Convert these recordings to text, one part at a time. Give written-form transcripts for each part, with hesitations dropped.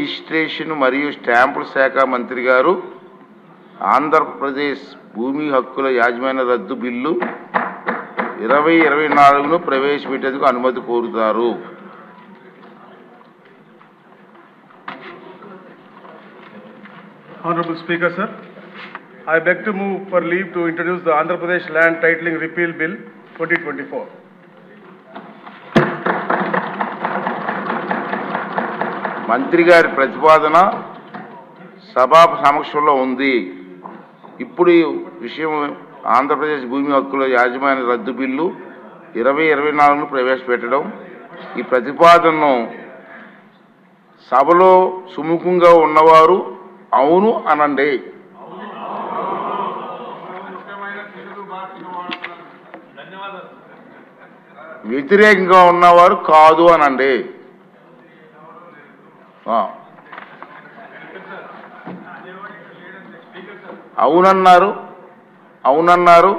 Registration మరియు స్టాంపుల శాఖ మంత్రి గారు ఆంధ్రప్రదేశ్ భూమి హక్కుల యాజమాన్య రద్దు బిల్లు 2024ను ప్రవేశపెట్టేందుకు అనుమతి కోరుతారు. Honorable Speaker, sir, I beg to move for leave to introduce the Andhra Pradesh Land Titling Repeal Bill 2024. మంత్రి గారి ప్రతిపాదన సభా సమక్షంలో ఉంది. ఇప్పుడు ఈ విషయం ఆంధ్రప్రదేశ్ భూమి హక్కుల యాజమాన్య రద్దు బిల్లు 2024ను ప్రవేశపెట్టడం. ఈ ప్రతిపాదనను సభలో సుముఖంగా ఉన్నవారు అవును అనండి. వ్యతిరేకంగా ఉన్నవారు కాదు అనండి. అవునన్నారు అవునన్నారు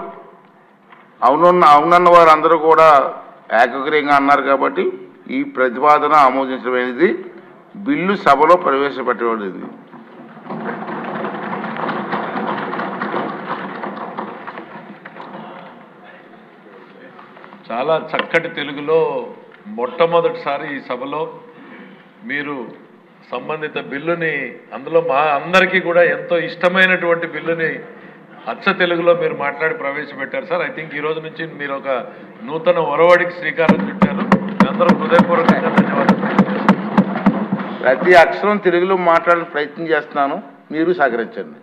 అవునన్న వారు అందరూ కూడా ఏకగ్రీయంగా అన్నారు. కాబట్టి ఈ ప్రతిపాదన ఆమోదించడమైనది. బిల్లు సభలో ప్రవేశపెట్టబడింది. చాలా చక్కటి తెలుగులో మొట్టమొదటిసారి ఈ సభలో మీరు సంబంధిత బిల్లుని, అందులో మా అందరికీ కూడా ఎంతో ఇష్టమైనటువంటి బిల్లుని అచ్చ తెలుగులో మీరు మాట్లాడి ప్రవేశపెట్టారు సార్. ఐ థింక్ ఈ రోజు నుంచి మీరు ఒక నూతన ఒరవడికి శ్రీకారం చుట్టారు. అందరూ హృదయపూర్వకంగా ధన్యవాదాలు. ప్రతి అక్షరం తెలుగులో మాట్లాడే ప్రయత్నం చేస్తున్నాను, మీరు సహకరించండి.